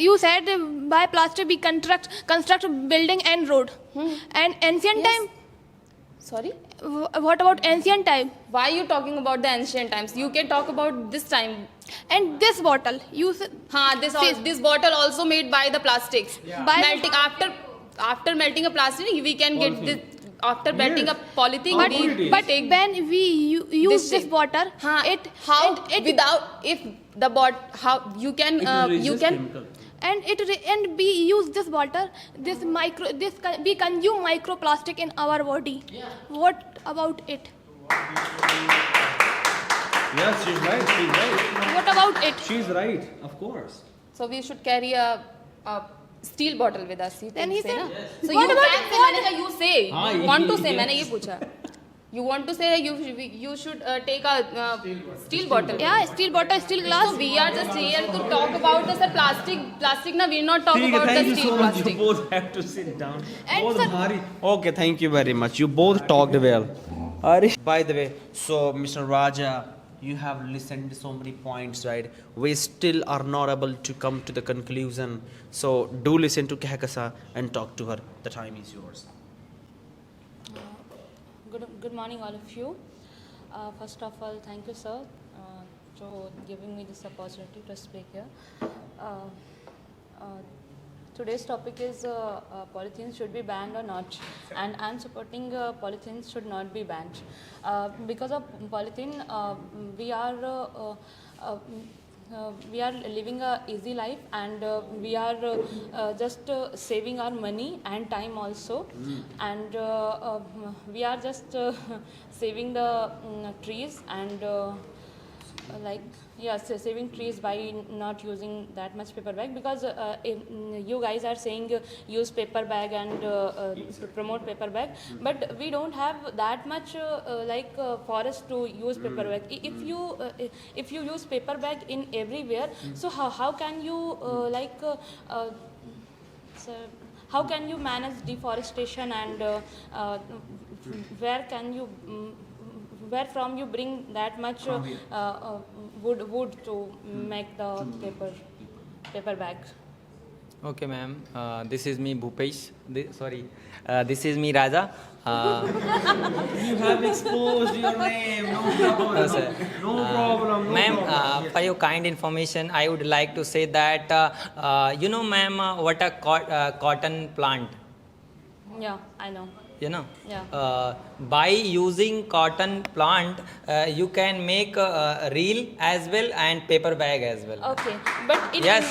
you said by plastic we construct building and road and ancient Yes. time. Sorry. What about ancient time? Why are you talking about the ancient times? You can talk about this time. And this bottle use This bottle also made by the plastics. By- Melting after melting a plastic, we can get this. After melting a polythene, but when we use this shape. bottle, it without if the how you can you can chemical. and we use this bottle, we consume microplastic in our body. What about it? Yes, she's right. She's right. What about it? She's right. Of course. so we should carry a steel bottle with us. Then he said, So what you about can say, मैंने कहा, you say. हाँ, You want to say, yes. मैंने ये पूछा. You want to say you should take a steel bottle. Yeah, steel bottle, steel glass. So we are just here to talk about the plastic. Na, we'll not talk ठीक है, about thank the you steel so much. You plastic. both have to sit down. And बहुत sir- भारी. Okay, thank you very much. You both talked well. By the way, so Mr. Raja, you have listened so many points, right? We still are not able to come to the conclusion. So do listen to Kehkasa and talk to her. The time is yours. Good morning, all of you. First of all, thank you, sir. to giving me this opportunity to speak here. Today's topic is polythenes should be banned or not, and I'm supporting polythenes should not be banned. Because of polythene, we are living a easy life, and we are just saving our money and time also, and we are just saving the trees and saving trees by not using that much paper bag, because you guys are saying use paper bag and promote paper bag, but we don't have that much forest to use paper bag. If you use paper bag in everywhere, so how can you how can you manage deforestation, and where from you bring that much wood to make the paper bag? Okay, ma'am. This is me, Bhupesh. This is me, Raja. You have exposed your name. No problem. No, sir. No problem. No Ma'am, problem. for your kind information, I would like to say that, ma'am, what a cotton plant. Yeah, I know. You know, Yeah. by using cotton plant, you can make a reel as well and paper bag as well. Okay, but in Yes.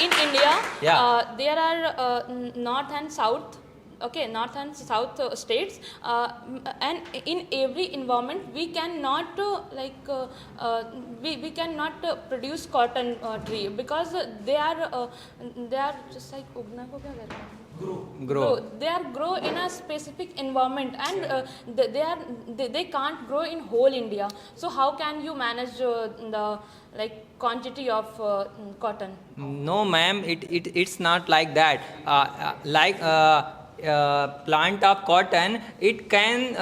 India, Yeah. there are north and south. Okay, north and south states, and in every environment we cannot we cannot produce cotton tree, because they are just like उगना को क्या कहते हैं? Grow. They are grow in a specific environment, and they can't grow in whole India. So how can you manage the quantity of cotton? No, ma'am, it's not like that. Plant of cotton, it can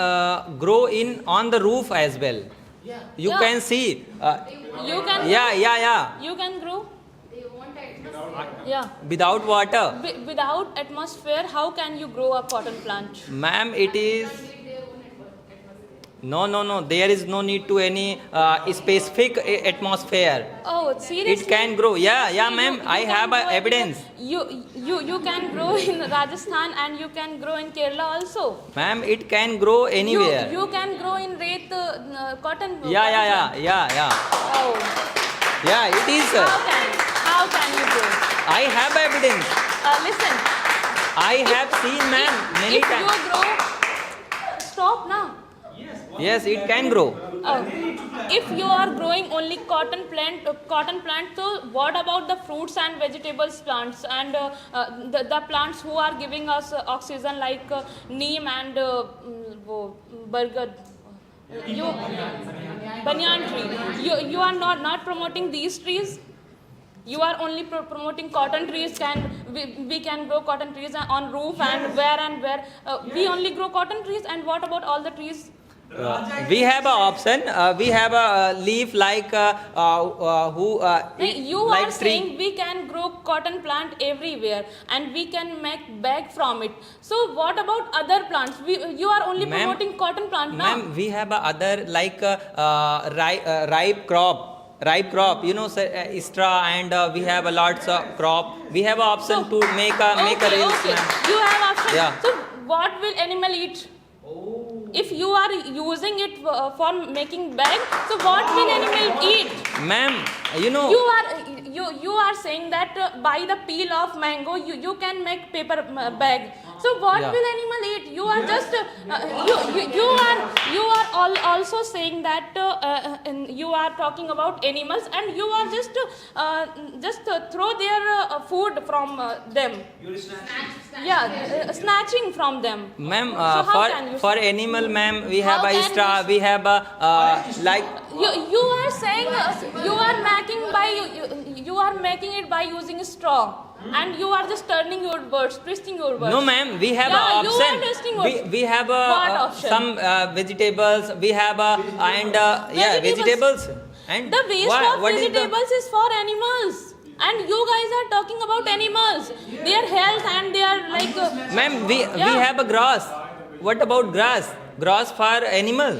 grow on the roof as well. You Yeah. can see. You can Yeah. you can grow. Yeah. Without water. Without atmosphere, how can you grow a cotton plant? Ma'am, it is. No. There is no need to any specific atmosphere. Oh, seriously? It can grow. Yeah, ma'am. You I can have grow evidence. You can grow in Rajasthan, and you can grow in Kerala also. Ma'am, it can grow anywhere. You can grow in cotton. Yeah. Oh. Yeah, it is. How can you grow? I have evidence. Listen. I have seen, ma'am, many If times. you grow, stop now. Yes, it can grow. If you are growing only cotton plant, so what about the fruits and vegetables plants, and the plants who are giving us oxygen, like neem and bargad? Banyan tree. You are not promoting these trees. You are only promoting cotton trees. We can grow cotton trees on roof, and where we only grow cotton trees, and what about all the trees? We have an option. We have a leaf like You like are tree. saying we can grow cotton plant everywhere, and we can make bag from it. So what about other plants? You are only Ma'am, promoting cotton plant now. Ma'am, we have a other like ripe crop. You know, straw, and we have a lots of crop. We have an option to make a reels, Okay. ma'am. You have option. Yeah. So what will animal eat? If you are using it for making bag, so what will animal eat? Ma'am, you know. You are saying that by the peel of mango you can make paper bag. So what Yeah. will animal eat? You are just you are also saying that and you are talking about animals, and you are just throw their food from them. Snatching from them. Ma'am, So how can you for say? animal, ma'am, we have How a can straw. you- We have a like. You are saying you are making it by using straw, and you are just turning your words, twisting your words. No, ma'am, we have Yeah, an you option. are twisting words. We have What option? some vegetables. We have vegetables. And The waste what of is the- vegetables is for animals, and you guys are talking about animals, their health, and they are Ma'am, we Yeah. have a grass. What about grass? Grass for animal.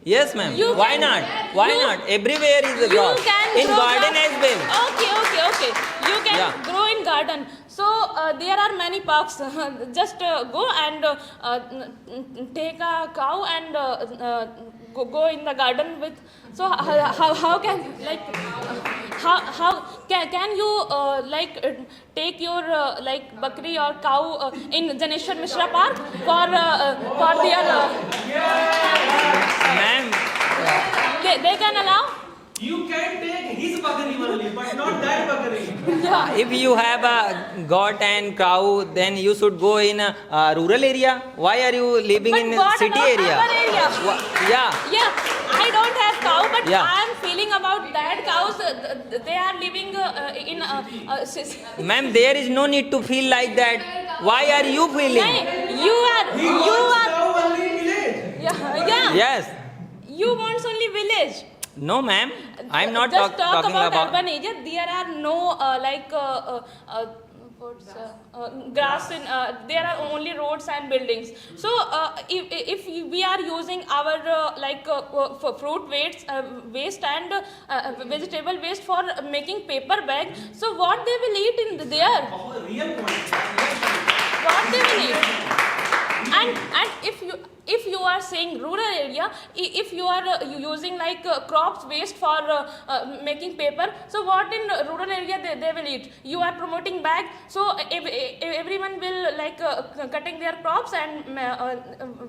Yes, ma'am. You Why can- not? Why you- not? Everywhere is a You grass. can In grow garden grass. as well. Okay. You can Yeah. grow in garden. So there are many parks. Just go and take a cow and go in the garden with. So how can like how can you take your bakri or cow in Janeshwar Mishra Park for their Ma'am, they can allow. You can take his bakari only, but not that bakari. if you have a goat and cow, then you should go in a rural area. Why are you living But in a what city about area? our area? Yeah. Yeah, I don't have cow, but Yeah. I am feeling about that cows. They are living in. Ma'am, there is no need to feel like that. Why are you feeling? You are. Cow only village. Yeah. Yes. You want only village. No, ma'am. I'm not Just talk talking about about. urban area. There are no grass in. There are only roads and buildings. So if we are using our for fruit waste and vegetable waste for making paper bag, so what they will eat in there? Real point. What they will eat? And if you are saying rural area, if you are using crops waste for making paper, so what in rural area they will eat? You are promoting bag, so if everyone will cutting their crops and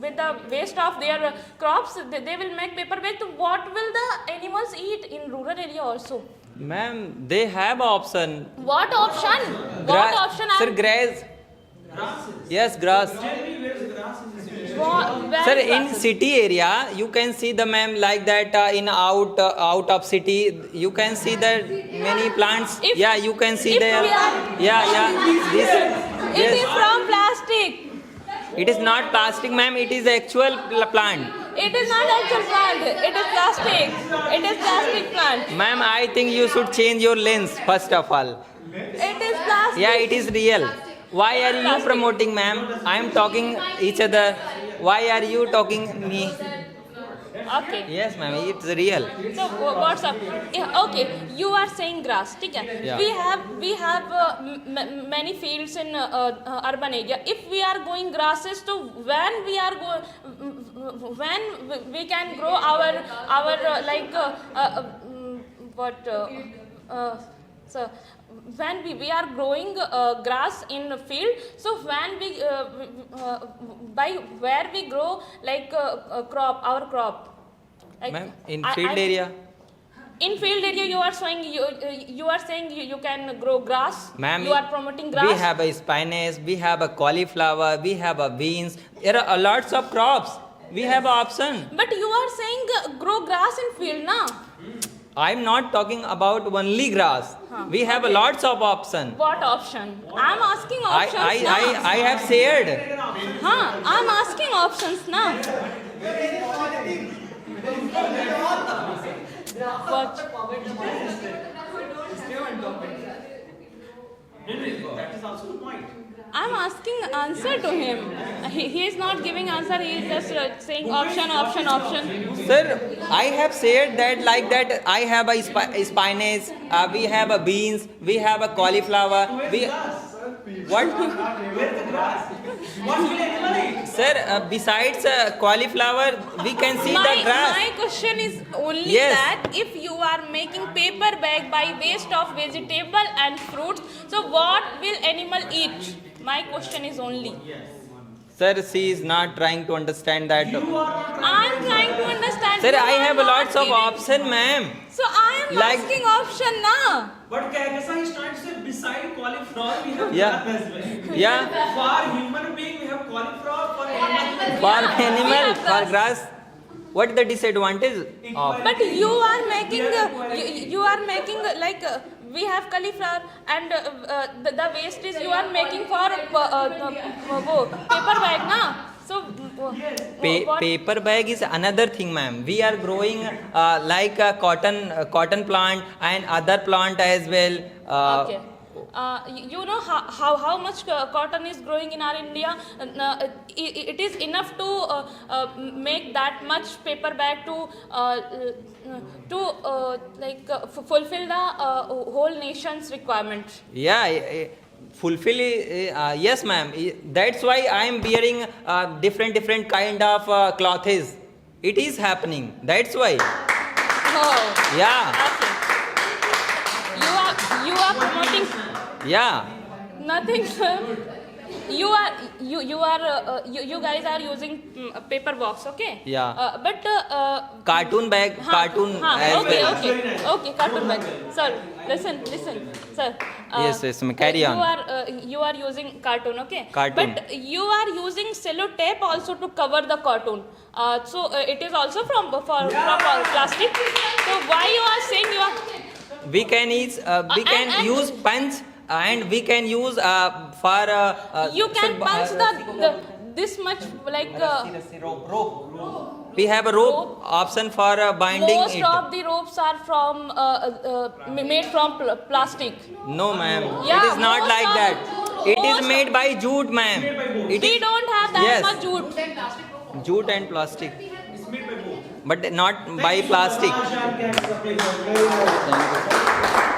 with the waste of their crops they will make paper bag. So what will the animals eat in rural area also? Ma'am, they have option. What option? What option? Sir, grass. Yes, grass. Sir, in city area, you can see the ma'am like that. In out of city, you can see that many plants. If- You can see if there. we are- Yeah. This. It Yes. is from plastic. It is not plastic, ma'am. It is actual plant. It is not actual plant. It is plastic. It is plastic plant. Ma'am, I think you should change your lens first of all. It is plastic. Yeah, it is real. Why are you Plastic. promoting, ma'am? I am talking each other. Why are you talking me? Okay. Yes, ma'am. It's real. So what's up? Yeah, okay, you are saying grass. Okay. Yeah. We have many fields in urban area. If we are going grasses, so when we can grow our so when we are growing grass in the field, so when we by where we grow our crop. Ma'am, in field area. In field area, you are saying you can grow grass. Ma'am, you are promoting grass. We have a spinach, we have a cauliflower, we have a beans. There are lots of crops. We have an option. But you are saying grow grass in field, na? I'm not talking about only grass. We have lots of option. What option? I'm asking options. I have shared. I'm asking options, na? What? That is also the point. I'm asking answer to him. He is not giving answer. He is just saying option. Sir, I have said that like that. I have a spinach. We have a beans. We have a cauliflower. What? Where the grass? What will animal eat? Sir, besides cauliflower, we can see the grass. My question is only Yes. that if you are making paper bag by waste of vegetable and fruits, so what will animal eat? My question is only. Sir, she is not trying to understand that. I'm trying to understand. Sir, You I are have not lots of giving- option, ma'am. So I am Like- asking option now. But Kaisa is trying to say beside cauliflower we have Yeah. grass as well. Yeah. For human being we have cauliflower. For animal For Yeah, animal, we have for grass. grass. What is the disadvantage of? But you are making you are making we have cauliflower and the waste is you are making for paper bag, na? So what? Paper bag is another thing, ma'am. We are growing like a cotton plant and other plant as well. Okay. You know how much cotton is growing in our India. It is enough to make that much paper bag to fulfill the whole nation's requirement. Yeah, fulfill. Yes, ma'am. That's why I am wearing different kind of clothes. It is happening. That's why. Oh. Yeah. Okay. You are promoting Yeah. nothing, sir. You guys are using a paper box, okay? Yeah. But Cartoon bag. Cartoon as okay, well. okay, cartoon bag. Sir, listen, sir. Yes, ma'am, carry on. You are using cartoon, okay? Cartoon. But you are using sellotape also to cover the cartoon. So it is also from plastic. So why you are saying you are? We can use punch and we can use for. You can punch this much like. We have a rope option for binding Most it. of the ropes are from made from plastic. No, ma'am. Yeah, it is not most like of- that. It is most- made by jute, ma'am. We don't have that Yes. much jute. Jute and plastic. But not by plastic. Thank you.